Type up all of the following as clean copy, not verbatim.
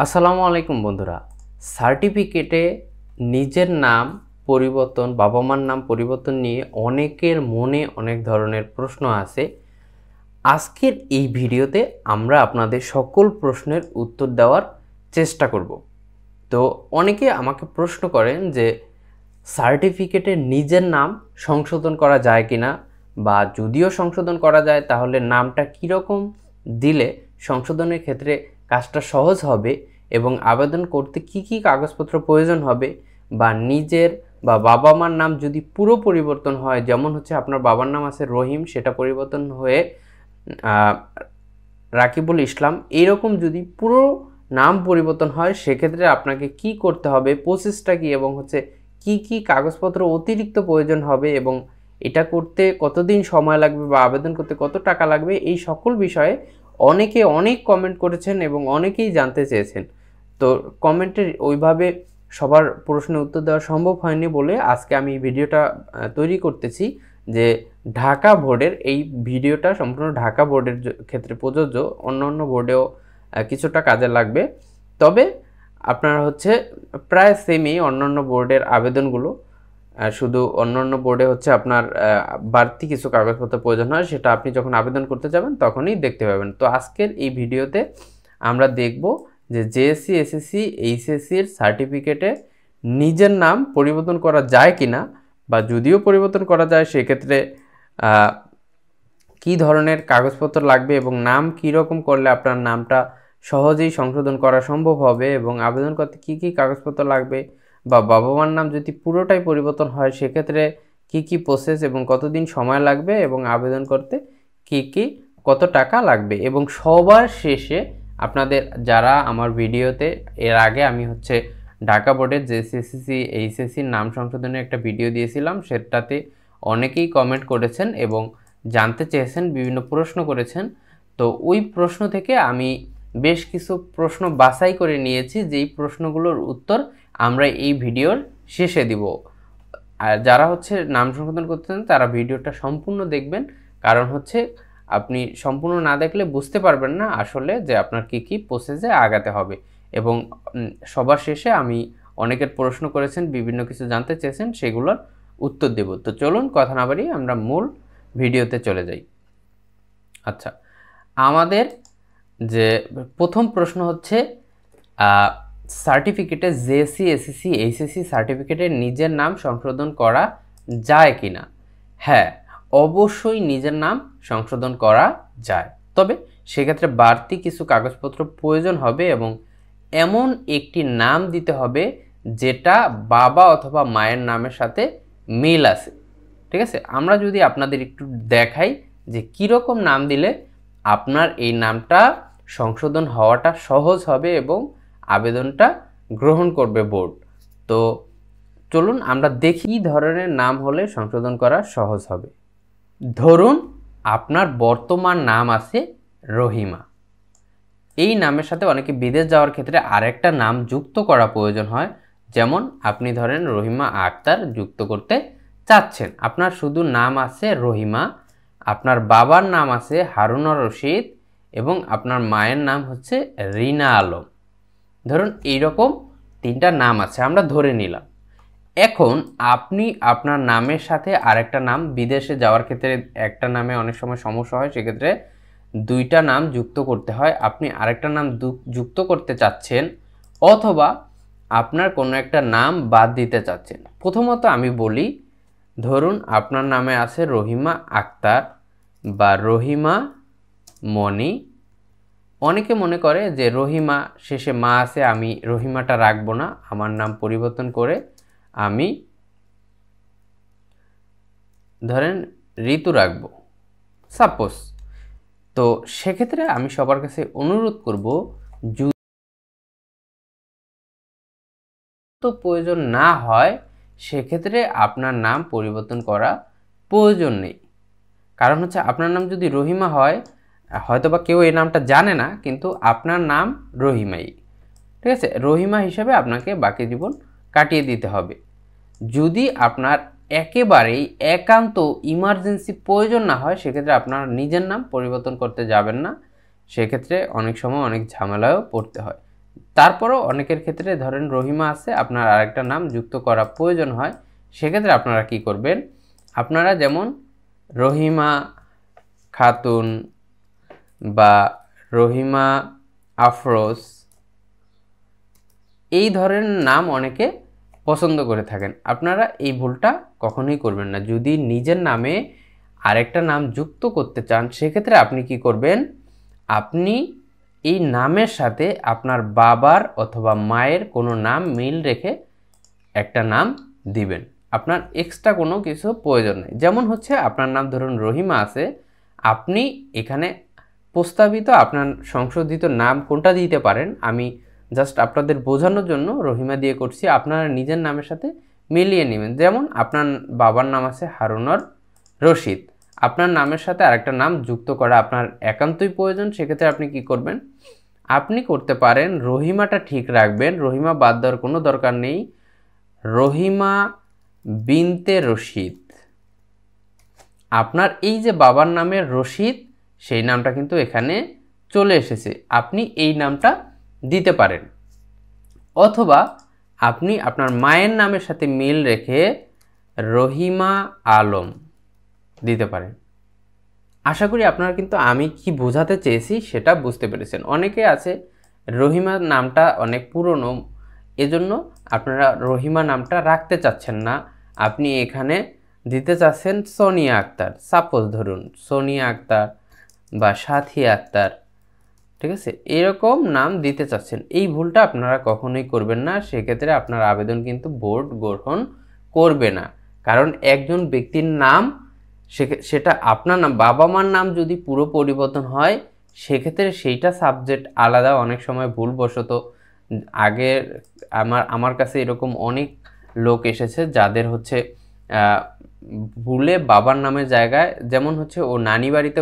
আসসালামু আলাইকুম বন্ধুরা। সার্টিফিকেটে নিজের নাম পরিবর্তন, বাবা মার নাম পরিবর্তন নিয়ে অনেকের মনে অনেক ধরনের প্রশ্ন আছে। আজকের এই ভিডিওতে আমরা আপনাদের সকল প্রশ্নের উত্তর দেওয়ার চেষ্টা করব। তো অনেকে আমাকে প্রশ্ন করেন যে সার্টিফিকেটে নিজের নাম সংশোধন করা যায় কিনা, বা যদিও সংশোধন করা যায় তাহলে নামটা কীরকম দিলে সংশোধনের ক্ষেত্রে কাজটা সহজ হবে এবং আবেদন করতে কি কি কাগজপত্র প্রয়োজন হবে, বা নিজের বা বাবা মার নাম যদি পুরো পরিবর্তন হয়, যেমন হচ্ছে আপনার বাবার নাম আছে রহিম, সেটা পরিবর্তন হয়ে রাকিবুল ইসলাম, এইরকম যদি পুরো নাম পরিবর্তন হয় সেক্ষেত্রে আপনাকে কি করতে হবে, প্রসেসটা কি, এবং হচ্ছে কি কি কাগজপত্র অতিরিক্ত প্রয়োজন হবে এবং এটা করতে কতদিন সময় লাগবে বা আবেদন করতে কত টাকা লাগবে, এই সকল বিষয়ে অনেকে অনেক কমেন্ট করেছেন এবং অনেকেই জানতে চেয়েছেন। তো কমেন্টের ওইভাবে সবার প্রশ্নের উত্তর দেওয়া সম্ভব হয়নি বলে আজকে আমি ভিডিওটা তৈরি করতেছি, যে ঢাকা বোর্ডের এই ভিডিওটা সম্পূর্ণ ঢাকা বোর্ডের ক্ষেত্রে প্রযোজ্য, অন্য বোর্ডেও কিছুটা কাজে লাগবে। তবে আপনারা হচ্ছে প্রায় সেমই অন্যান্য বোর্ডের আবেদনগুলো, শুধু অন্যান্য বোর্ডে হচ্ছে আপনার বাড়তি কিছু কাগজপত্র প্রয়োজন হয়, সেটা আপনি যখন আবেদন করতে যাবেন তখনই দেখতে পাবেন। তো আজকের এই ভিডিওতে আমরা দেখব যে জেএসসি, এসএসসি, এইচএসসির সার্টিফিকেটে নিজের নাম পরিবর্তন করা যায় কিনা, বা যদিও পরিবর্তন করা যায় সেক্ষেত্রে কি ধরনের কাগজপত্র লাগবে এবং নাম কীরকম করলে আপনার নামটা সহজেই সংশোধন করা সম্ভব হবে, এবং আবেদন করতে কি কি কাগজপত্র লাগবে, বা বাবা মার নাম যদি পুরোটাই পরিবর্তন হয় সেক্ষেত্রে কি কি প্রসেস এবং কতদিন সময় লাগবে, এবং আবেদন করতে কি কত টাকা লাগবে। এবং সবার শেষে আপনাদের যারা আমার ভিডিওতে এর আগে আমি হচ্ছে ঢাকা বোর্ডের জেএসসি, এইচএসসির নাম সংশোধনের একটা ভিডিও দিয়েছিলাম, সেটাতে অনেকেই কমেন্ট করেছেন এবং জানতে চেয়েছেন, বিভিন্ন প্রশ্ন করেছেন। তো ওই প্রশ্ন থেকে আমি বেশ কিছু প্রশ্ন বাছাই করে নিয়েছি, যেই প্রশ্নগুলোর উত্তর আমরা এই ভিডিওর শেষে দিব। আর যারা হচ্ছে নাম সংশোধন করতেছেন তারা ভিডিওটা সম্পূর্ণ দেখবেন, কারণ হচ্ছে আপনি সম্পূর্ণ না দেখলে বুঝতে পারবেন না আসলে যে আপনার কি কি প্রসেসে আগাতে হবে। এবং সবার শেষে আমি অনেকের প্রশ্ন করেছেন, বিভিন্ন কিছু জানতে চেয়েছেন, সেগুলোর উত্তর দেব। তো চলুন কথা না বাড়িয়ে আমরা মূল ভিডিওতে চলে যাই। আচ্ছা, আমাদের যে প্রথম প্রশ্ন হচ্ছে সার্টিফিকেটে জেএসসি, এসএসসি, এইচএসসি সার্টিফিকেটে নিজের নাম সংশোধন করা যায় কিনা? হ্যাঁ, অবশ্যই নিজের নাম সংশোধন করা যায়, তবে সেক্ষেত্রে বাড়তি কিছু কাগজপত্র প্রয়োজন হবে এবং এমন একটি নাম দিতে হবে যেটা বাবা অথবা মায়ের নামের সাথে মিল আছে। ঠিক আছে, আমরা যদি আপনাদের একটু দেখাই যে কীরকম নাম দিলে আপনার এই নামটা সংশোধন হওয়াটা সহজ হবে এবং আবেদনটা গ্রহণ করবে বোর্ড। তো চলুন আমরা দেখি কী ধরনের নাম হলে সংশোধন করা সহজ হবে। ধরুন আপনার বর্তমান নাম আছে রহিমা, এই নামের সাথে অনেকে বিদেশ যাওয়ার ক্ষেত্রে আরেকটা নাম যুক্ত করা প্রয়োজন হয়, যেমন আপনি ধরেন রহিমা আক্তার যুক্ত করতে চাচ্ছেন, আপনার শুধু নাম আছে রহিমা, আপনার বাবার নাম আছে হারুনা রশিদ এবং আপনার মায়ের নাম হচ্ছে রিনা আলম। ধরুন এইরকম তিনটা নাম আছে, আমরা ধরে নিলাম। এখন আপনি আপনার নামের সাথে আরেকটা নাম, বিদেশে যাওয়ার ক্ষেত্রে একটা নামে অনেক সময় সমস্যা হয়, সেক্ষেত্রে দুইটা নাম যুক্ত করতে হয়। আপনি আরেকটা নাম যুক্ত করতে চাচ্ছেন, অথবা আপনার কোনো একটা নাম বাদ দিতে চাচ্ছেন। প্রথমত আমি বলি, ধরুন আপনার নামে আছে রহিমা আক্তার বা রহিমা মনি। অনেকে মনে করে যে রহিমা শেষে মা আছে, আমি রহিমাটা রাখবো না, আমার নাম পরিবর্তন করে আমি ধরেন ঋতু রাখবো সাপোজ। তো সেক্ষেত্রে আমি সবার কাছে অনুরোধ করব, যদি প্রয়োজন না হয় সেক্ষেত্রে আপনার নাম পরিবর্তন করা প্রয়োজন নেই। কারণ হচ্ছে আপনার নাম যদি রহিমা হয়, হয়তোবা কেউ এই নামটা জানে না, কিন্তু আপনার নাম রহিমাই, ঠিক আছে, রহিমা হিসেবে আপনাকে বাকি জীবন কাটিয়ে দিতে হবে। যদি আপনার একেবারেই একান্ত ইমার্জেন্সি প্রয়োজন না হয় সেক্ষেত্রে আপনার নিজের নাম পরিবর্তন করতে যাবেন না, সেক্ষেত্রে অনেক সময় অনেক ঝামেলায়ও পড়তে হয়। তারপরও অনেকের ক্ষেত্রে ধরেন রহিমা আছে, আপনার আরেকটা নাম যুক্ত করা প্রয়োজন হয়, সেক্ষেত্রে আপনারা কি করবেন, আপনারা যেমন রহিমা খাতুন বা রহিমা আফরোজ এই ধরনের নাম অনেকে পছন্দ করে থাকেন। আপনারা এই ভুলটা কখনোই করবেন না। যদি নিজের নামে আরেকটা নাম যুক্ত করতে চান, সেক্ষেত্রে আপনি কি করবেন, আপনি এই নামের সাথে আপনার বাবার অথবা মায়ের কোনো নাম মিল রেখে একটা নাম দিবেন। আপনার এক্সট্রা কোনো কিছু প্রয়োজন নেই। যেমন হচ্ছে আপনার নাম ধরুন রহিমা আছে, আপনি এখানে প্রস্তাবিত আপনার সংশোধিত নাম কোনটা দিতে পারেন, আমি জাস্ট আপনাদের বোঝানোর জন্য রহিমা দিয়ে করছি, আপনারা নিজের নামের সাথে মিলিয়ে নেবেন। যেমন আপনার বাবার নাম আছে হারুনর রশিদ, আপনার নামের সাথে আরেকটা নাম যুক্ত করা আপনার একান্তই প্রয়োজন। সেক্ষেত্রে আপনি কি করবেন, আপনি করতে পারেন রহিমাটা ঠিক রাখবেন, রহিমা বাদ দেওয়ার কোনো দরকার নেই, রহিমা বিনতে রশিদ। আপনার এই যে বাবার নামের রশিদ, সেই নামটা কিন্তু এখানে চলে এসেছে, আপনি এই নামটা দিতে পারেন। অথবা আপনি আপনার মায়ের নামের সাথে মিল রেখে রহিমা আলম দিতে পারেন। আশা করি আপনারা কিন্তু আমি কি বোঝাতে চেয়েছি সেটা বুঝতে পেরেছেন। অনেকে আছে রহিমা নামটা অনেক পুরনো, এজন্য আপনারা রহিমা নামটা রাখতে চাচ্ছেন না, আপনি এখানে দিতে চাচ্ছেন সোনিয়া আক্তার, সাপোজ ধরুন সোনিয়া আক্তার বা সাথী আক্তার, ঠিক আছে, এরকম নাম দিতে চাচ্ছেন। এই ভুলটা আপনারা কখনোই করবেন না, সেক্ষেত্রে আপনার আবেদন কিন্তু বোর্ড গ্রহণ করবে না। কারণ একজন ব্যক্তির নাম সেটা আপনার নাম, বাবা মার নাম যদি পুরো পরিবর্তন হয়, সেক্ষেত্রে সেইটা সাবজেক্ট আলাদা। অনেক সময় ভুলবশত আগের আমার কাছে এরকম অনেক লোক এসেছে যাদের হচ্ছে ভুলে বাবার নামের জায়গায়, যেমন হচ্ছে ও নানি বাড়িতে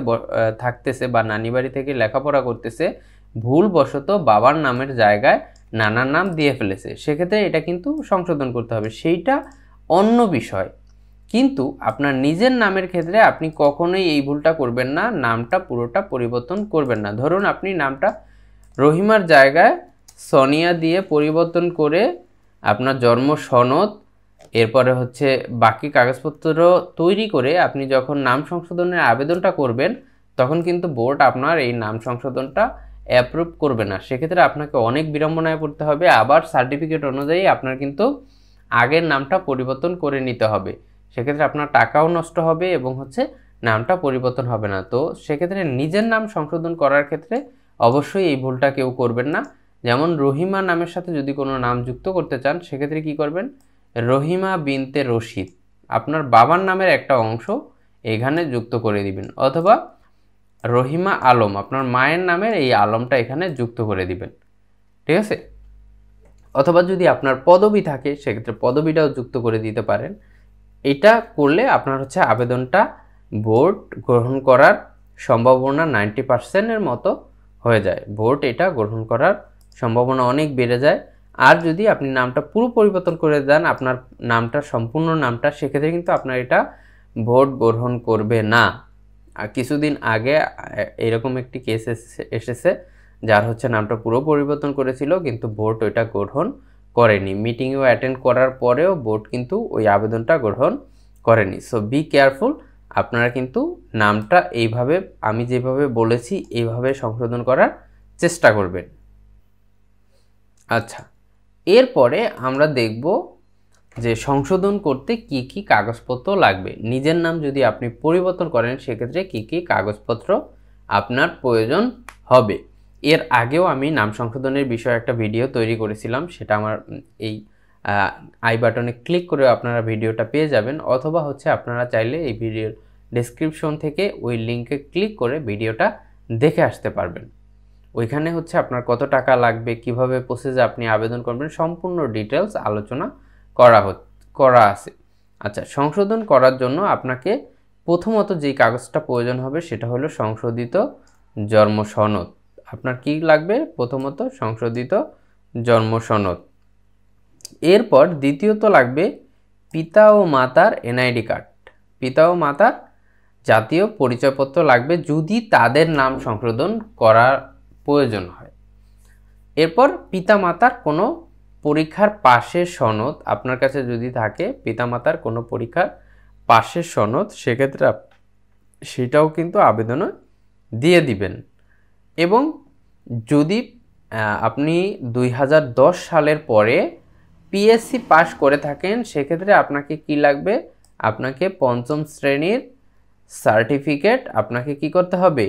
থাকতেছে বা নানি বাড়ি থেকে লেখাপড়া করতেছে, ভুলবশত বাবার নামের জায়গায় নানার নাম দিয়ে ফেলেছে, সেক্ষেত্রে এটা কিন্তু সংশোধন করতে হবে, সেইটা অন্য বিষয়। কিন্তু আপনার নিজের নামের ক্ষেত্রে আপনি কখনোই এই ভুলটা করবেন না, নামটা পুরোটা পরিবর্তন করবেন না। ধরুন আপনি নামটা রহিমার জায়গায় সোনিয়া দিয়ে পরিবর্তন করে আপনার জন্ম সনদ, এরপরে হচ্ছে বাকি কাগজপত্র তৈরি করে আপনি যখন নাম সংশোধনের আবেদনটা করবেন, তখন কিন্তু বোর্ড আপনার এই নাম সংশোধনটা অ্যাপ্রুভ করবে না। সেক্ষেত্রে আপনাকে অনেক বিড়ম্বনায় পড়তে হবে, আবার সার্টিফিকেট অনুযায়ী আপনার কিন্তু আগের নামটা পরিবর্তন করে নিতে হবে। সেক্ষেত্রে আপনার টাকাও নষ্ট হবে এবং হচ্ছে নামটা পরিবর্তন হবে না। তো সেক্ষেত্রে নিজের নাম সংশোধন করার ক্ষেত্রে অবশ্যই এই ভুলটা কেউ করবেন না। যেমন রহিমা নামের সাথে যদি কোনো নাম যুক্ত করতে চান, সেক্ষেত্রে কি করবেন, রহিমা বিনতে রশিদ, আপনার বাবার নামের একটা অংশ এখানে যুক্ত করে দিবেন। অথবা রহিমা আলম, আপনার মায়ের নামের এই আলমটা এখানে যুক্ত করে দিবেন, ঠিক আছে। অথবা যদি আপনার পদবি থাকে, সেক্ষেত্রে পদবিটাও যুক্ত করে দিতে পারেন। এটা করলে আপনার হচ্ছে আবেদনটা বোর্ড গ্রহণ করার সম্ভাবনা 90% মতো হয়ে যায়, বোর্ড এটা গ্রহণ করার সম্ভাবনা অনেক বেড়ে যায়। আর যদি আপনি নামটা পুরো পরিবর্তন করে দেন, আপনার নামটা সম্পূর্ণ নামটা, সেক্ষেত্রে কিন্তু আপনার এটা বোর্ড গ্রহণ করবে না। আর কিছুদিন আগে এরকম একটি কেস এসেছে, যার হচ্ছে নামটা পুরো পরিবর্তন করেছিল, কিন্তু বোর্ড ওইটা গ্রহণ করেনি। মিটিংও অ্যাটেন্ড করার পরেও বোর্ড কিন্তু ওই আবেদনটা গ্রহণ করেনি। সো বি কেয়ারফুল, আপনারা কিন্তু নামটা এইভাবে আমি যেভাবে বলেছি এইভাবে সংশোধন করার চেষ্টা করবেন। আচ্ছা, এরপরে আমরা দেখব যে সংশোধন করতে কি কি কাগজপত্র লাগবে। নিজের নাম যদি আপনি পরিবর্তন করেন, সেক্ষেত্রে কি কি কাগজপত্র আপনার প্রয়োজন হবে। এর আগেও আমি নাম সংশোধনের বিষয়ে একটা ভিডিও তৈরি করেছিলাম, সেটা আমার এই আই বাটনে ক্লিক করে আপনারা ভিডিওটা পেয়ে যাবেন, অথবা হচ্ছে আপনারা চাইলে এই ভিডিওর ডেসক্রিপশন থেকে ওই লিঙ্কে ক্লিক করে ভিডিওটা দেখে আসতে পারবেন। ওইখানে হচ্ছে আপনার কত টাকা লাগবে, কিভাবে প্রসেসে আপনি আবেদন করবেন, সম্পূর্ণ ডিটেলস আলোচনা করা আছে। আচ্ছা, সংশোধন করার জন্য আপনাকে প্রথমত যেই কাগজটা প্রয়োজন হবে সেটা হলো সংশোধিত জন্ম সনদ। আপনার কি লাগবে, প্রথমত সংশোধিত জন্ম সনদ। এরপর দ্বিতীয়ত লাগবে পিতা ও মাতার এনআইডি কার্ড, পিতা ও মাতার জাতীয় পরিচয়পত্র লাগবে যদি তাদের নাম সংশোধন করার প্রয়োজন হয়। এরপর পিতামাতার কোনো পরীক্ষার পাশের সনদ আপনার কাছে যদি থাকে, পিতামাতার কোনো পরীক্ষার পাশের সনদ, সেক্ষেত্রে সেটাও কিন্তু আবেদনে দিয়ে দিবেন। এবং যদি আপনি 2010 সালের পরে পিএসসি পাস করে থাকেন, সেক্ষেত্রে আপনাকে কি লাগবে, আপনাকে পঞ্চম শ্রেণীর সার্টিফিকেট আপনাকে কি করতে হবে,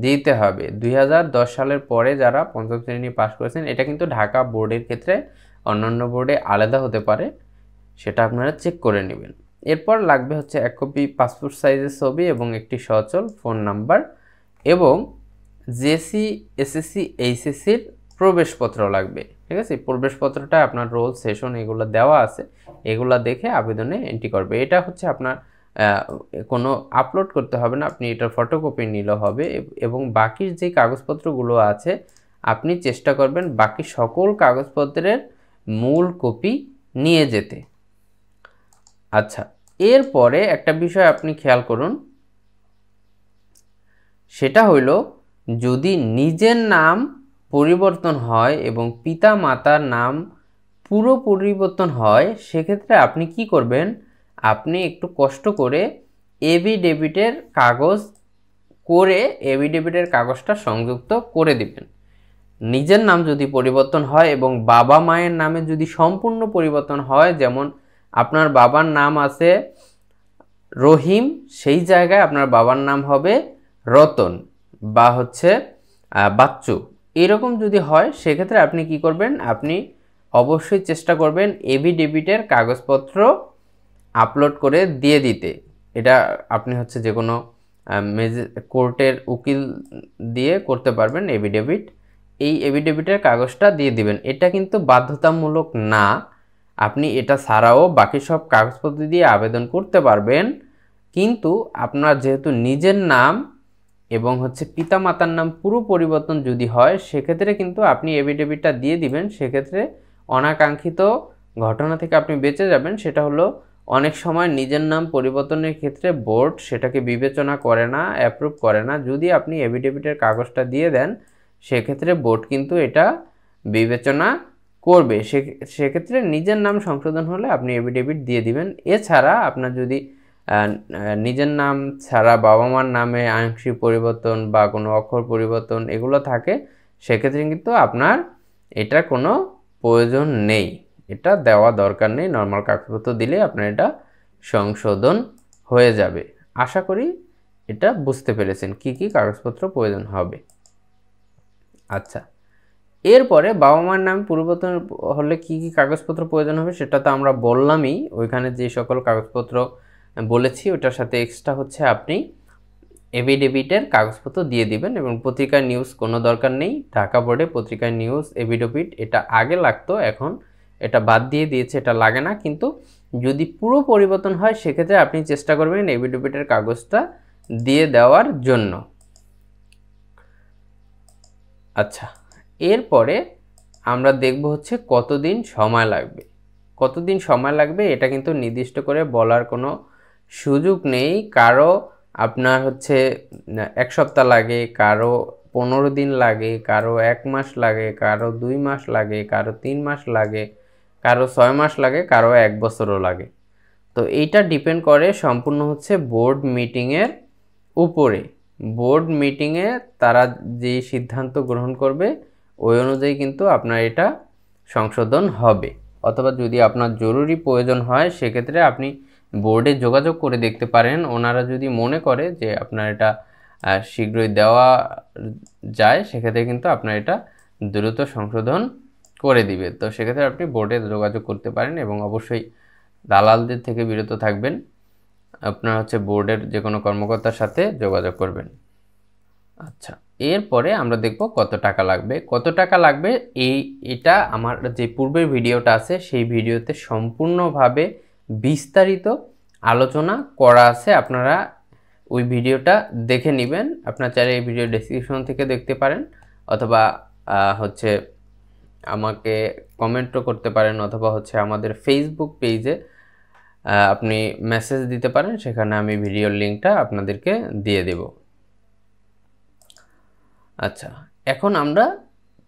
দিতে হবে। 2010 সালের পরে যারা পঞ্চম শ্রেণী পাস করেছেন, এটা কিন্তু ঢাকা বোর্ডের ক্ষেত্রে অন্যান্য বোর্ডে আলাদা হতে পারে, সেটা আপনারা চেক করে নেবেন। এরপর লাগবে হচ্ছে 1 কপি পাসপোর্ট সাইজের ছবি এবং একটি সচল ফোন নাম্বার, এবং জেসি, এসএসসি, এইচএসসির প্রবেশপত্র লাগবে। ঠিক আছে, প্রবেশপত্রটা আপনার রোল, সেশন এগুলো দেওয়া আছে, এগুলো দেখে আবেদনে এন্ট্রি করবে। এটা হচ্ছে আপনার কোনো আপলোড করতে হবে না, আপনি এটার ফটোকপি নিলে হবে। এবং বাকি যে কাগজপত্রগুলো আছে আপনি চেষ্টা করবেন বাকি সকল কাগজপত্রের মূল কপি নিয়ে যেতে। আচ্ছা, এরপরে একটা বিষয় আপনি খেয়াল করুন, সেটা হইল যদি নিজের নাম পরিবর্তন হয় এবং পিতা মাতার নাম পুরো পরিবর্তন হয়, সেক্ষেত্রে আপনি কি করবেন, আপনি একটু কষ্ট করে এফিডেভিটের কাগজ করে এফিডেভিটের কাগজটা সংযুক্ত করে দিবেন। নিজের নাম যদি পরিবর্তন হয় এবং বাবা মায়ের নামে যদি সম্পূর্ণ পরিবর্তন হয়, যেমন আপনার বাবার নাম আছে রহিম, সেই জায়গায় আপনার বাবার নাম হবে রতন বা হচ্ছে বাচ্চু, এরকম যদি হয়, সেক্ষেত্রে আপনি কি করবেন, আপনি অবশ্যই চেষ্টা করবেন এফিডেভিটের কাগজপত্র আপলোড করে দিয়ে দিতে। এটা আপনি হচ্ছে যে কোনো কোর্টের উকিল দিয়ে করতে পারবেন এফিডেভিট। এই এফিডেভিটের কাগজটা দিয়ে দিবেন। এটা কিন্তু বাধ্যতামূলক না, আপনি এটা ছাড়াও বাকি সব কাগজপত্র দিয়ে আবেদন করতে পারবেন। কিন্তু আপনার যেহেতু নিজের নাম এবং হচ্ছে পিতামাতার নাম পুরো পরিবর্তন যদি হয়, সেক্ষেত্রে কিন্তু আপনি এফিডেভিটটা দিয়ে দিবেন। সেক্ষেত্রে অনাকাঙ্ক্ষিত ঘটনা থেকে আপনি বেঁচে যাবেন। সেটা হলো, অনেক সময় নিজের নাম পরিবর্তনের ক্ষেত্রে বোর্ড সেটাকে বিবেচনা করে না, অ্যাপ্রুভ করে না। যদি আপনি এফিডেভিটের কাগজটা দিয়ে দেন, সেক্ষেত্রে বোর্ড কিন্তু এটা বিবেচনা করবে। সেক্ষেত্রে নিজের নাম সংশোধন হলে আপনি এফিডেভিট দিয়ে দিবেন। এছাড়া আপনার যদি নিজের নাম ছাড়া বাবা মার নামে আংশিক পরিবর্তন বা কোনো অক্ষর পরিবর্তন এগুলো থাকে, সেক্ষেত্রে কিন্তু আপনার এটা কোনো প্রয়োজন নেই, এটা দেওয়া দরকার নেই। নর্মাল কাগজপত্র দিলে আপনার এটা সংশোধন হয়ে যাবে। আশা করি এটা বুঝতে পেরেছেন কি কি কাগজপত্র প্রয়োজন হবে। আচ্ছা, এরপরে বাবা মার নাম পরিবর্তন হলে কি কি কাগজপত্র প্রয়োজন হবে সেটা তো আমরা বললামই, ওইখানে যে সকল কাগজপত্র বলেছি ওটার সাথে এক্সট্রা হচ্ছে আপনি এফিডেভিটের কাগজপত্র দিয়ে দিবেন। এবং পত্রিকায় নিউজ কোনো দরকার নেই, ঢাকা বোর্ডে পত্রিকায় নিউজ এফিডেভিট এটা আগে লাগতো, এখন এটা বাদ দিয়ে দিয়েছে, এটা লাগে না। কিন্তু যদি পুরো পরিবর্তন হয়, সেক্ষেত্রে আপনি চেষ্টা করবেন এফিডেভিটের কাগজটা দিয়ে দেওয়ার জন্য। আচ্ছা, এরপরে আমরা দেখব হচ্ছে কতদিন সময় লাগবে। কতদিন সময় লাগবে এটা কিন্তু নির্দিষ্ট করে বলার কোনো সুযোগ নেই। কারো আপনার হচ্ছে 1 সপ্তাহ লাগে, কারো 15 দিন লাগে, কারো 1 মাস লাগে, কারো 2 মাস লাগে, কারো 3 মাস লাগে, কারো 6 মাস লাগে, কারো 1 বছরও লাগে। তো এইটা ডিপেন্ড করে সম্পূর্ণ হচ্ছে বোর্ড মিটিংয়ের উপরে। বোর্ড মিটিংয়ে তারা যে সিদ্ধান্ত গ্রহণ করবে ওই অনুযায়ী কিন্তু আপনার এটা সংশোধন হবে। অথবা যদি আপনার জরুরি প্রয়োজন হয়, সেক্ষেত্রে আপনি বোর্ডে যোগাযোগ করে দেখতে পারেন। ওনারা যদি মনে করে যে আপনার এটা শীঘ্রই দেওয়া যায়, সেক্ষেত্রে কিন্তু আপনার এটা দ্রুত সংশোধন করে দিবে। তো সেক্ষেত্রে আপনি বোর্ডে যোগাযোগ করতে পারেন এবং অবশ্যই দালালদের থেকে বিরত থাকবেন। আপনার হচ্ছে বোর্ডের যে কোনো কর্মকর্তার সাথে যোগাযোগ করবেন। আচ্ছা, এরপরে আমরা দেখব কত টাকা লাগবে। কত টাকা লাগবে এটা আমার যে পূর্বের ভিডিওটা আছে সেই ভিডিওতে সম্পূর্ণভাবে বিস্তারিত আলোচনা করা আছে, আপনারা ওই ভিডিওটা দেখে নেবেন। আপনার চাইলে এই ভিডিও ডেসক্রিপশন থেকে দেখতে পারেন, অথবা হচ্ছে আমাকে কমেন্টও করতে পারেন, অথবা হচ্ছে আমাদের ফেসবুক পেজে আপনি মেসেজ দিতে পারেন, সেখানে আমি ভিডিওর লিঙ্কটা আপনাদেরকে দিয়ে দেব। আচ্ছা, এখন আমরা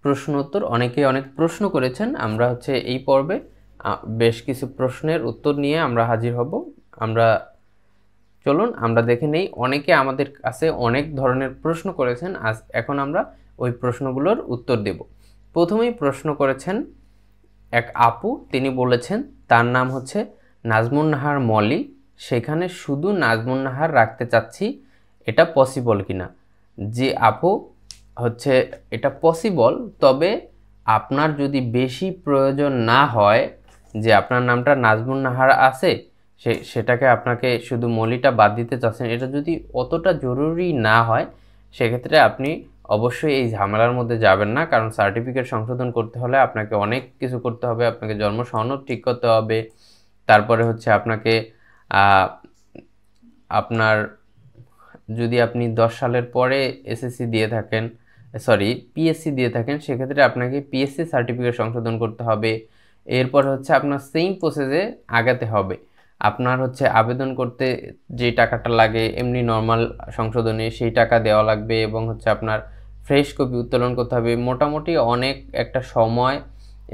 প্রশ্ন উত্তর। অনেকে অনেক প্রশ্ন করেছেন, আমরা হচ্ছে এই পর্বে বেশ কিছু প্রশ্নের উত্তর নিয়ে আমরা হাজির হব। চলুন আমরা দেখে নেই। অনেকে আমাদের কাছে অনেক ধরনের প্রশ্ন করেছেন, এখন আমরা ওই প্রশ্নগুলোর উত্তর দেব। প্রথমেই প্রশ্ন করেছেন এক আপু, তিনি বলেছেন তার নাম হচ্ছে নাজমুন নাহার মলি, সেখানে শুধু নাজমুন নাহার রাখতে চাচ্ছি, এটা পসিবল কিনা? যে আপু হচ্ছে এটা পসিবল, তবে আপনার যদি বেশি প্রয়োজন না হয় যে আপনার নামটা নাজমুন নাহার আছে, সেটাকে আপনাকে শুধু মলিটা বাদ দিতে চাচ্ছেন, এটা যদি অতটা জরুরি না হয়, সেক্ষেত্রে আপনি অবশ্যই এই ঝামেলার মধ্যে যাবেন না। কারণ সার্টিফিকেট সংশোধন করতে হলে আপনাকে অনেক কিছু করতে হবে। আপনাকে জন্ম সনদ ঠিক করতে হবে, তারপরে হচ্ছে আপনাকে আপনার যদি আপনি 10 সালের পরে এসএসসি দিয়ে থাকেন, পিএসসি দিয়ে থাকেন, সেক্ষেত্রে আপনাকে পিএসসি সার্টিফিকেট সংশোধন করতে হবে। এরপর হচ্ছে আপনার সেম প্রসেসে আগাতে হবে। আপনার হচ্ছে আবেদন করতে যে টাকাটা লাগে এমনি নর্মাল সংশোধনে সেই টাকা দেওয়া লাগবে, এবং হচ্ছে আপনার ফ্রেশ কপি উত্তোলন করতে হবে। মোটামুটি অনেক একটা সময়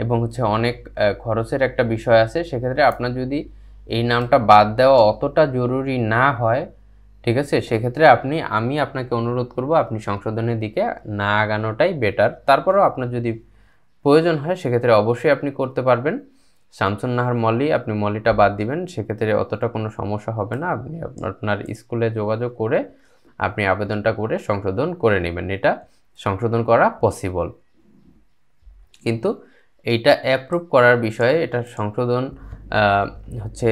এবং হচ্ছে অনেক খরচের একটা বিষয় আছে। সেক্ষেত্রে আপনার যদি এই নামটা বাদ দেওয়া অতটা জরুরি না হয়, ঠিক আছে, সেক্ষেত্রে আমি আপনাকে অনুরোধ করব আপনি সংশোধনের দিকে না আগানোটাই বেটার। তারপরেও আপনার যদি প্রয়োজন হয় সেক্ষেত্রে অবশ্যই আপনি করতে পারবেন। শামসুন নাহার মলি, আপনি মলিটা বাদ দিবেন, সেক্ষেত্রে অতটা কোনো সমস্যা হবে না। আপনি আপনার স্কুলে যোগাযোগ করে আপনি আবেদনটা করে সংশোধন করে নেবেন, এটা সংশোধন করা পসিবল। কিন্তু এইটা অ্যাপ্রুভ করার বিষয়ে, এটা সংশোধন হচ্ছে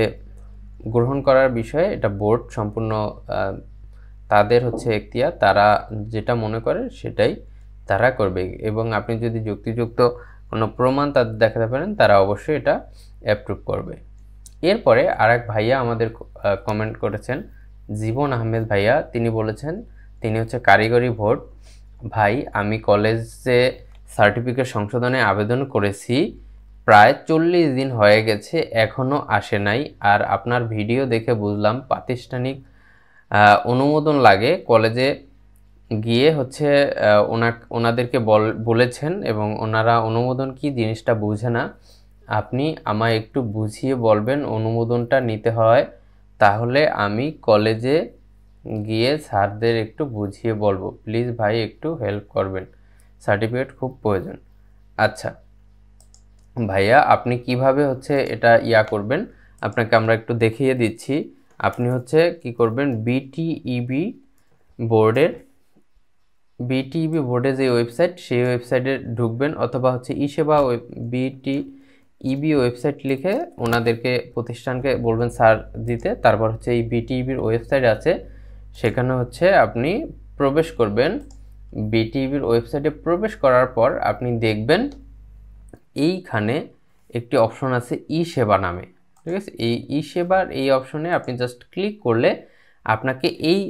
গ্রহণ করার বিষয়ে এটা বোর্ড সম্পূর্ণ তাদের হচ্ছে এখতিয়ার, তারা যেটা মনে করে সেটাই তারা করবে। এবং আপনি যদি যুক্তিযুক্ত কোনো প্রমাণ তাদের দেখাতে পারেন, তারা অবশ্যই এটা অ্যাপ্রুভ করবে। এরপরে আরেক ভাইয়া আমাদের কমেন্ট করেছেন, জীবন আহমেদ ভাইয়া, তিনি বলেছেন তিনি হচ্ছে কারিগরি ভোট। ভাই, আমি কলেজে সার্টিফিকেট সংশোধনে আবেদন করেছি, প্রায় 40 দিন হয়ে গেছে, এখনও আসে নাই। আর আপনার ভিডিও দেখে বুঝলাম প্রাতিষ্ঠানিক অনুমোদন লাগে। কলেজে গিয়ে হচ্ছে ওনাদেরকে বলেছেন এবং ওনারা অনুমোদন কি জিনিসটা বুঝে না। আপনি আমায় একটু বুঝিয়ে বলবেন অনুমোদনটা নিতে হয়, তাহলে আমি কলেজে গিয়ে স্যারদের একটু বুঝিয়ে বলবো। প্লিজ ভাই একটু হেল্প করবেন, সার্টিফিকেট খুব প্রয়োজন। আচ্ছা ভাইয়া, আপনি কিভাবে হচ্ছে এটা করবেন, আপনাকে আমরা একটু দেখিয়ে দিচ্ছি। আপনি হচ্ছে কি করবেন, বিটিইবি বোর্ডের যে ওয়েবসাইট, সেই ওয়েবসাইটে ঢুকবেন, অথবা হচ্ছে ই-সেবা বিটিইবি ওয়েবসাইট লিখে ওনাদেরকে প্রতিষ্ঠানকে বলবেন স্যার দিতে। তারপর হচ্ছে এই বিটিইবির ওয়েবসাইট আছে, সেখানে হচ্ছে আপনি প্রবেশ করবেন। বিটিইবির ওয়েবসাইটে প্রবেশ করার পর আপনি দেখবেন এইখানে একটি অপশন আছে ই-সেবা নামে, ঠিক আছে। এই ই-সেবার এই অপশনে আপনি জাস্ট ক্লিক করলে আপনাকে এই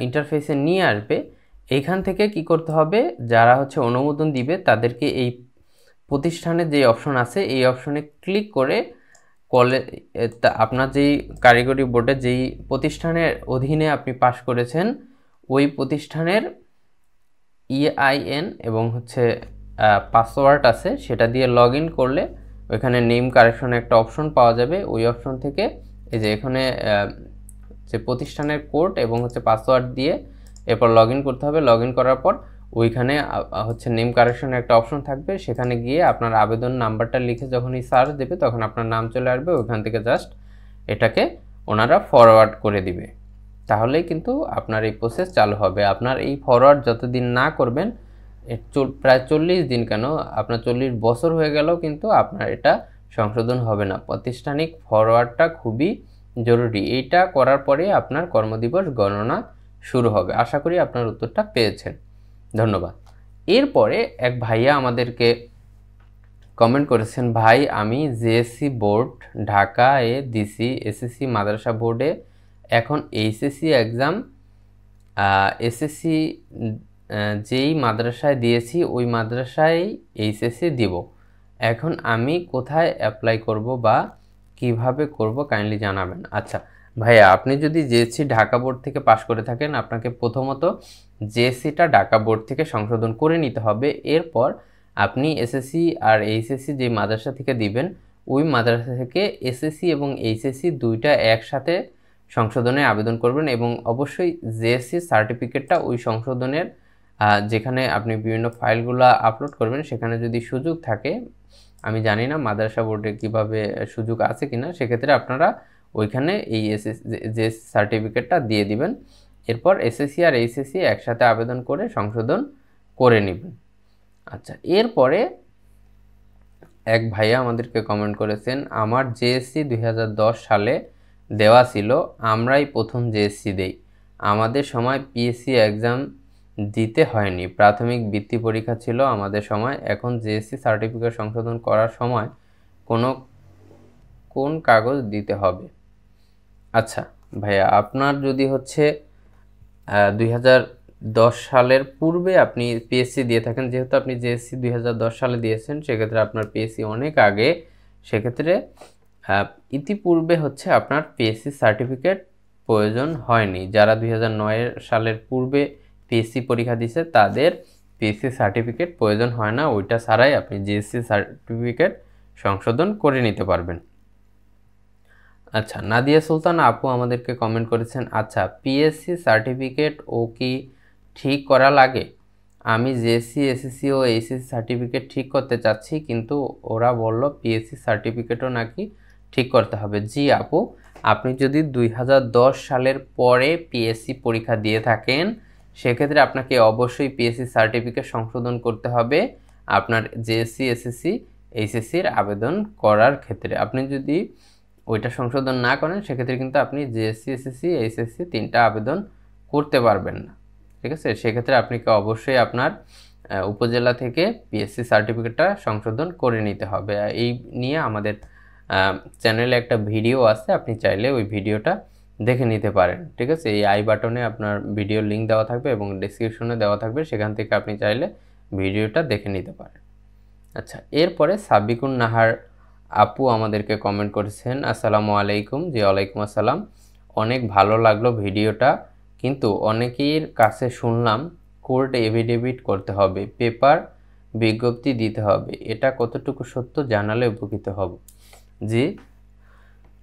ইন্টারফেসে নিয়ে আসবে। এইখান থেকে কি করতে হবে, যারা হচ্ছে অনুমোদন দিবে তাদেরকে এই প্রতিষ্ঠানের যে অপশন আছে এই অপশনে ক্লিক করে আপনার যেই কারিগরি বোর্ডে যেই প্রতিষ্ঠানের অধীনে আপনি পাশ করেছেন ওই প্রতিষ্ঠানের EIN এবং হচ্ছে পাসওয়ার্ড আছে, সেটা দিয়ে লগ ইন করলে ওইখানে নেম কারেকশনে একটা অপশন পাওয়া যাবে। ওই অপশন থেকে এই যে এখানে যে প্রতিষ্ঠানের কোড এবং হচ্ছে পাসওয়ার্ড দিয়ে এরপর লগ ইন করতে হবে। লগ ইন করার পর ওইখানে হচ্ছে নেম কারেকশনের একটা অপশন থাকবে, সেখানে গিয়ে আপনার আবেদন নাম্বারটা লিখে যখনই সার্চ দেবে তখন আপনার নাম চলে আসবে। ওইখান থেকে জাস্ট এটাকে ওনারা ফরওয়ার্ড করে দিবে, তাহলেই কিন্তু আপনার এই প্রসেস চালু হবে। আপনার এই ফরওয়ার্ড যতদিন না করবেন, প্রায় 40 দিন কেন, আপনার 40 বছর হয়ে গেলেও কিন্তু আপনার এটা সংশোধন হবে না। প্রাতিষ্ঠানিক ফরওয়ার্ডটা খুবই জরুরি, এইটা করার পরে আপনার কর্মদিবস গণনা শুরু হবে। আশা করি আপনার উত্তরটা পেয়েছেন, ধন্যবাদ। এরপরে এক ভাইয়া আমাদেরকে কমেন্ট করেছেন, ভাই আমি জেএসসি বোর্ড ঢাকায় দিছি, এসএসসি মাদ্রাসা বোর্ডে এখন এইচএসসি এক্সাম, এসএসসি যেই মাদ্রাসায় দিয়েছি ওই মাদ্রাসায় এইচএসসি দিব। এখন আমি কোথায় অ্যাপ্লাই করব বা কিভাবে করব কাইন্ডলি জানাবেন। আচ্ছা ভাইয়া, আপনি যদি জেএসসি ঢাকা বোর্ড থেকে পাশ করে থাকেন, আপনাকে প্রথমত জেএসসিটা ঢাকা বোর্ড থেকে সংশোধন করে নিতে হবে। এরপর আপনি এসএসসি আর এইচএসসি যে মাদ্রাসা থেকে দিবেন ওই মাদ্রাসা থেকে এসএসসি এবং এইচএসসি দুইটা একসাথে সংশোধনে আবেদন করবেন এবং অবশ্যই জেএসসি সার্টিফিকেটটা ওই সংশোধনের যেখানে আপনি বিভিন্ন ফাইলগুলো আপলোড করবেন সেখানে যদি সুযোগ থাকে, আমি জানি না মাদ্রাসা বোর্ডে কীভাবে সুযোগ আছে কিনা, সেক্ষেত্রে আপনারা ওইখানে এই জেএসসি সার্টিফিকেটটা দিয়ে দিবেন। এরপর এসএসসি আর এইচএসসি একসাথে আবেদন করে সংশোধন করে নেবেন। আচ্ছা, এরপরে এক ভাইয়া আমাদেরকে কমেন্ট করেছেন, আমার জেএসসি 2010 সালে দেওয়া ছিল, আমরাই প্রথম জেএসসি দেই, আমাদের সময় পিএসসি এক্সাম দিতে হয়নি, প্রাথমিক বৃত্তি পরীক্ষা ছিল আমাদের সময়, এখন জেএসসি সার্টিফিকেট সংশোধন করার সময় কোন কাগজ দিতে হবে? আচ্ছা ভাইয়া, আপনার যদি হচ্ছে 2010 সালের পূর্বে আপনি পিএসসি দিয়ে থাকেন, যেহেতু আপনি জেএসসি 2010 সালে দিয়েছেন সেক্ষেত্রে আপনার পিএসসি অনেক আগে, সেক্ষেত্রে ইতিপূর্বে হচ্ছে আপনার পিএসসি সার্টিফিকেট প্রয়োজন হয়নি। যারা 2009 সালের পূর্বে পিএসসি পরীক্ষা দিয়েছে তাদের পিএসসি সার্টিফিকেট প্রয়োজন হয় না, ওইটা ছাড়াই আপনি জেএসসি সার্টিফিকেট সংশোধন করে নিতে পারবেন। আচ্ছা, নাদিয়া সুলতান আপু আমাদেরকে কমেন্ট করেছেন, আচ্ছা পিএসসি সার্টিফিকেট ও কি ঠিক করা লাগে? আমি জেএসসি এসএসসি ও এইচএসসি সার্টিফিকেট ঠিক করতে চাচ্ছি, কিন্তু ওরা বলল পিএসসি সার্টিফিকেটও নাকি ঠিক করতে হবে। জি আপু, আপনি যদি 2010 সালের পরে পিএসসি পরীক্ষা দিয়ে থাকেন সেক্ষেত্রে আপনাকে অবশ্যই পিএসসি সার্টিফিকেট সংশোধন করতে হবে আপনার জেএসসি এসএসসি এইচএসসির আবেদন করার ক্ষেত্রে। আপনি যদি ওইটা সংশোধন না করেন সেক্ষেত্রে কিন্তু আপনি জেএসসি এসএসসি এইচএসসি তিনটা আবেদন করতে পারবেন না, ঠিক আছে? সেক্ষেত্রে আপনাকে অবশ্যই আপনার উপজেলা থেকে পিএসসি সার্টিফিকেটটা সংশোধন করে নিতে হবে। এই নিয়ে আমাদের চ্যানেলে একটা ভিডিও আছে, আপনি চাইলে ওই ভিডিওটা দেখে নিতে পারেন, ঠিক আছে? এই আই বাটনে আপনার ভিডিও লিঙ্ক দেওয়া থাকবে এবং ডেসক্রিপশনে দেওয়া থাকবে, সেখান থেকে আপনি চাইলে ভিডিওটা দেখে নিতে পারেন। আচ্ছা, এরপরে সাবিকুন নাহার আপু আমাদেরকে কমেন্ট করেছেন, আসসালামু আলাইকুম। জি ওয়ালাইকুম আসসালাম, অনেক ভালো লাগলো ভিডিওটা, কিন্তু অনেকের কাছে শুনলাম কোর্ট এফিডেভিট করতে হবে, পেপার বিজ্ঞপ্তি দিতে হবে, এটা কতটুকু সত্য জানালে উপকৃত হব। জি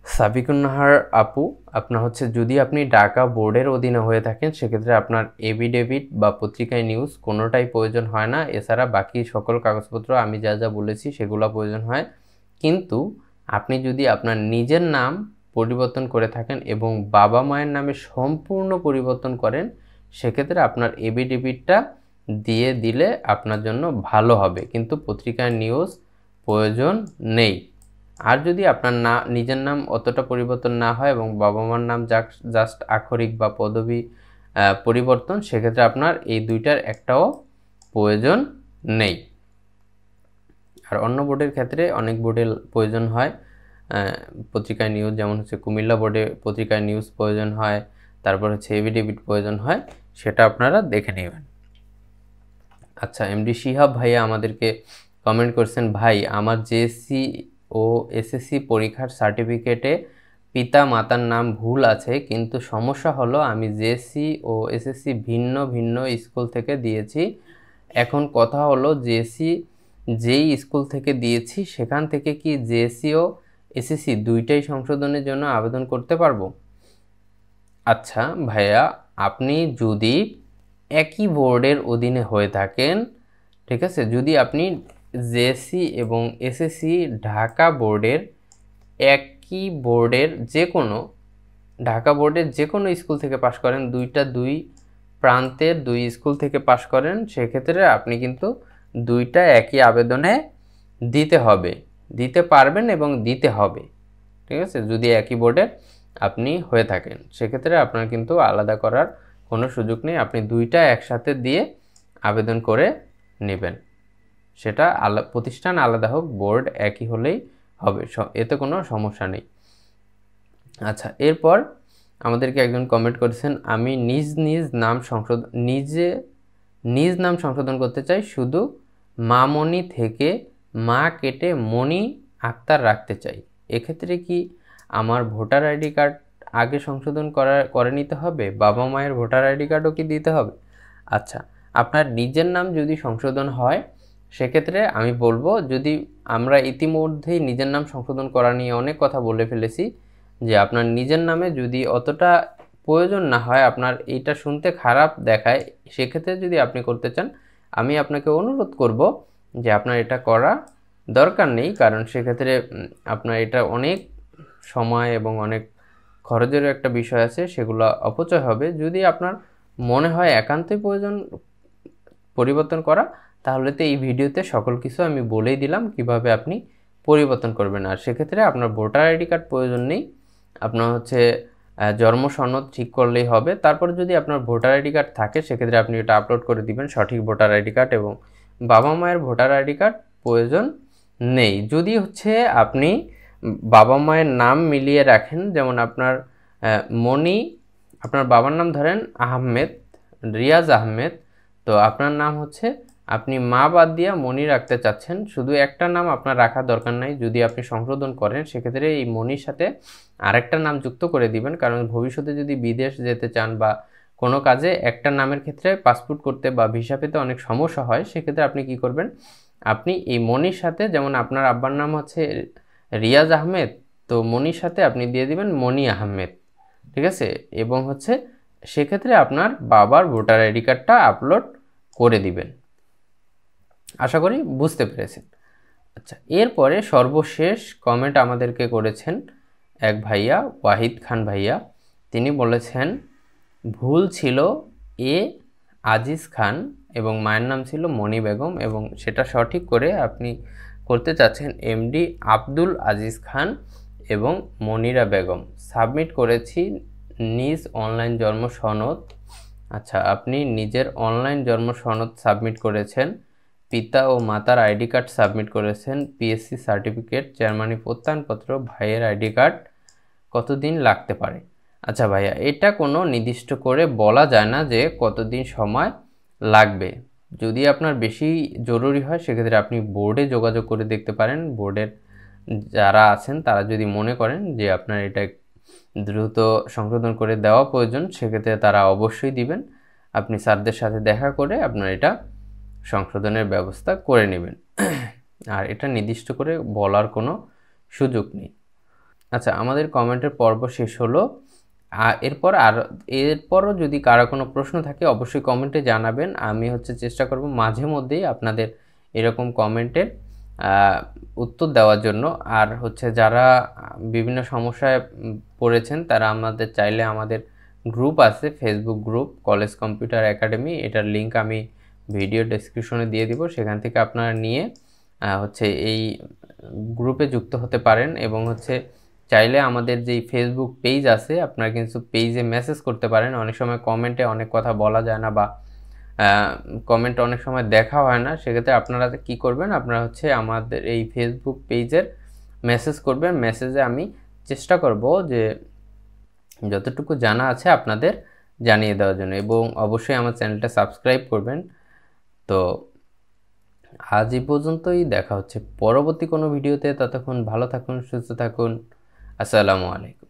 সাবিকুন নাহার আপু, আপনার হচ্ছে যদি আপনি ঢাকা বোর্ডের অধীনে হয়ে থাকেন সেক্ষেত্রে আপনার এফিডেভিট বা পত্রিকায় নিউজ কোনোটাই প্রয়োজন হয় না, এছাড়া বাকি সকল কাগজপত্র আমি যা যা বলেছি সেগুলো প্রয়োজন হয়। কিন্তু আপনি যদি আপনার নিজের নাম পরিবর্তন করে থাকেন এবং বাবা মায়ের নামে সম্পূর্ণ পরিবর্তন করেন সেক্ষেত্রে আপনার এফিডেভিটটা দিয়ে দিলে আপনার জন্য ভালো হবে, কিন্তু পত্রিকার নিউজ প্রয়োজন নেই। আর যদি আপনার নিজের নাম অতটা পরিবর্তন না হয় এবং বাবা মার নাম জাস্ট আক্ষরিক বা পদবি পরিবর্তন, সেক্ষেত্রে আপনার এই দুইটার একটাও প্রয়োজন নেই। আর অন্য বোর্ডের ক্ষেত্রে অনেক বোর্ডের প্রয়োজন হয় পত্রিকায় নিউজ, যেমন হচ্ছে কুমিল্লা বোর্ডে পত্রিকায় নিউজ প্রয়োজন হয়, তারপর হচ্ছে এফিডেভিট প্রয়োজন হয়, সেটা আপনারা দেখে নেবেন। আচ্ছা, এমডি শিহাব ভাইয়া আমাদেরকে কমেন্ট করছেন, ভাই আমার জেএসসি ও এসএসসি পরীক্ষার সার্টিফিকেটে পিতা মাতার নাম ভুল আছে, কিন্তু সমস্যা হলো আমি জেএসসি ও এসএসসি ভিন্ন ভিন্ন স্কুল থেকে দিয়েছি। এখন কথা হলো জেএসসি যেই স্কুল থেকে দিয়েছি সেখান থেকে কি জেএসসি ও এসএসসি দুইটাই সংশোধনের জন্য আবেদন করতে পারবো? আচ্ছা ভাইয়া, আপনি যদি একই বোর্ডের অধীনে হয়ে থাকেন, ঠিক আছে, যদি আপনি জেএসসি এবং এসএসসি ঢাকা বোর্ডের একই বোর্ডের ঢাকা বোর্ডের যে কোনো স্কুল থেকে পাশ করেন, দুই প্রান্তের দুই স্কুল থেকে পাশ করেন, সেক্ষেত্রে আপনি কিন্তু দুইটা একই আবেদনে দিতে পারবেন এবং দিতে হবে, ঠিক আছে? যদি একই বোর্ডের আপনি হয়ে থাকেন সেক্ষেত্রে আপনার কিন্তু আলাদা করার কোনো সুযোগ নেই, আপনি দুইটা একসাথে দিয়ে আবেদন করে নেবেন, সেটা প্রতিষ্ঠান আলাদা হোক বোর্ড একই হলেই হবে, এতে কোনো সমস্যা নেই। আচ্ছা, এরপর আমাদেরকে একজন কমেন্ট করেছেন, আমি নিজ নাম সংশোধন করতে চাই, শুধু মামনি থেকে মা কেটে মনি আক্তার রাখতে চাই, এক্ষেত্রে কি আমার ভোটার আইডি কার্ড আগে সংশোধন করে নিতে হবে? বাবা মায়ের ভোটার আইডি কার্ডও কি দিতে হবে? আচ্ছা, আপনার নিজের নাম যদি সংশোধন হয় সেক্ষেত্রে আমি বলবো, যদি আমরা ইতিমধ্যেই নিজের নাম সংশোধন করা নিয়ে অনেক কথা বলে ফেলেছি, যে আপনার নিজের নামে যদি অতটা প্রয়োজন না হয়, আপনার এইটা শুনতে খারাপ দেখায়, সেক্ষেত্রে যদি আপনি করতে চান, আমি আপনাকে অনুরোধ করব যে আপনার এটা করা দরকার নেই, কারণ সেক্ষেত্রে আপনার এটা অনেক সময় এবং অনেক খরচেরও একটা বিষয় আছে, সেগুলো অপচয় হবে। যদি আপনার মনে হয় একান্তই প্রয়োজন পরিবর্তন করা, তাহলে তো এই ভিডিওতে সকল কিছু আমি বলেই দিলাম কিভাবে আপনি পরিবর্তন করবেন। আর সেক্ষেত্রে আপনার ভোটার আইডি কার্ড প্রয়োজন নেই, আপনার হচ্ছে জন্ম সনদ ঠিক করলেই হবে। তারপর যদি আপনার ভোটার আইডি কার্ড থাকে, সেক্ষেত্রে আপনি এটা আপলোড করে দিবেন, সঠিক ভোটার আইডি কার্ড। এবং বাবা মায়ের ভোটার আইডি কার্ড প্রয়োজন নেই। যদি হচ্ছে আপনি বাবা মায়ের নাম মিলিয়ে রাখেন, যেমন আপনার মনি, আপনার বাবার নাম ধরেন আহমেদ, রিয়াজ আহমেদ, তো আপনার নাম হচ্ছে, আপনি মা বাদ দিয়ে মনি রাখতে চাচ্ছেন, শুধু একটা নাম আপনার রাখার দরকার নাই। যদি আপনি সংশোধন করেন, সেক্ষেত্রে এই মনির সাথে আরেকটা নাম যুক্ত করে দিবেন, কারণ ভবিষ্যতে যদি বিদেশ যেতে চান বা কোনো কাজে একটা নামের ক্ষেত্রে পাসপোর্ট করতে বা ভিসা পেতে অনেক সমস্যা হয়, সেক্ষেত্রে আপনি কি করবেন, আপনি এই মনির সাথে, যেমন আপনার আব্বার নাম হচ্ছে রিয়াজ আহমেদ, তো মনির সাথে আপনি দিয়ে দিবেন মনি আহমেদ, ঠিক আছে। এবং হচ্ছে সেক্ষেত্রে আপনার বাবার ভোটার আইডি কার্ডটা আপলোড করে দিবেন। আশা করি বুঝতে পেরেছেন। আচ্ছা, এরপরে সর্বশেষ কমেন্ট আমাদেরকে করেছেন এক ভাইয়া, ওয়াহিদ খান ভাইয়া। তিনি বলেছেন, ভুল ছিল এ আজিজ খান এবং মায়ের নাম ছিল মনি বেগম, এবং সেটা সঠিক করে আপনি করতে চাচ্ছেন এমডি আব্দুল আজিজ খান এবং মনিরা বেগম। সাবমিট করেছি নিজ অনলাইন জন্ম সনদ। আচ্ছা, আপনি নিজের অনলাইন জন্ম সনদ সাবমিট করেছেন, পিতা ও মাতার আইডি কার্ড সাবমিট করেছেন, পিএসসি সার্টিফিকেট, জার্মানি প্রত্যয়নপত্র, ভাইয়ের আইডি কার্ড, কতদিন লাগতে পারে? আচ্ছা ভাইয়া, এটা কোনো নির্দিষ্ট করে বলা যায় না যে কতদিন সময় লাগবে। যদি আপনার বেশি জরুরি হয়, সেক্ষেত্রে আপনি বোর্ডে যোগাযোগ করে দেখতে পারেন। বোর্ডের যারা আছেন তারা যদি মনে করেন যে আপনার এটা দ্রুত সংশোধন করে দেওয়া প্রয়োজন, সেক্ষেত্রে তারা অবশ্যই দিবেন। আপনি স্যারদের সাথে দেখা করে আপনার এটা সংশোধনের ব্যবস্থা করে নেবেন। আর এটা নির্দিষ্ট করে বলার কোনো সুযোগ নেই। আচ্ছা, আমাদের কমেন্টের পর্ব শেষ হলো। এরপরও যদি কারো কোনো প্রশ্ন থাকে, অবশ্যই কমেন্টে জানাবেন। আমি হচ্ছে চেষ্টা করব মাঝে মধ্যেই আপনাদের এরকম কমেন্টের উত্তর দেওয়ার জন্য। আর হচ্ছে যারা বিভিন্ন সমস্যায় পড়েছেন, তারা আমাদের চাইলে আমাদের গ্রুপ আছে, Facebook group college computer academy, এটার লিঙ্ক আমি ভিডিও ডেসক্রিপশনে দিয়ে দিব, সেখান থেকে আপনারা নিয়ে হচ্ছে এই গ্রুপে যুক্ত হতে পারেন। এবং হচ্ছে চাইলে আমাদের যেই ফেসবুক পেজ আছে, আপনারা কিন্তু পেজে মেসেজ করতে পারেন। অনেক সময় কমেন্টে অনেক কথা বলা যায় না, বা কমেন্ট অনেক সময় দেখা হয় না, সেক্ষেত্রে আপনারা কি করবেন, আপনারা হচ্ছে আমাদের এই ফেসবুক পেজের মেসেজ করবেন। মেসেজে আমি চেষ্টা করব যে যতটুকু জানা আছে আপনাদের জানিয়ে দেওয়ার জন্য, এবং অবশ্যই আমার চ্যানেলটা সাবস্ক্রাইব করবেন। তো আজ এই পর্যন্তই, দেখা হচ্ছে পরবর্তী কোনো ভিডিওতে। ততক্ষণ ভালো থাকুন, সুস্থ থাকুন। আসসালামু আলাইকুম।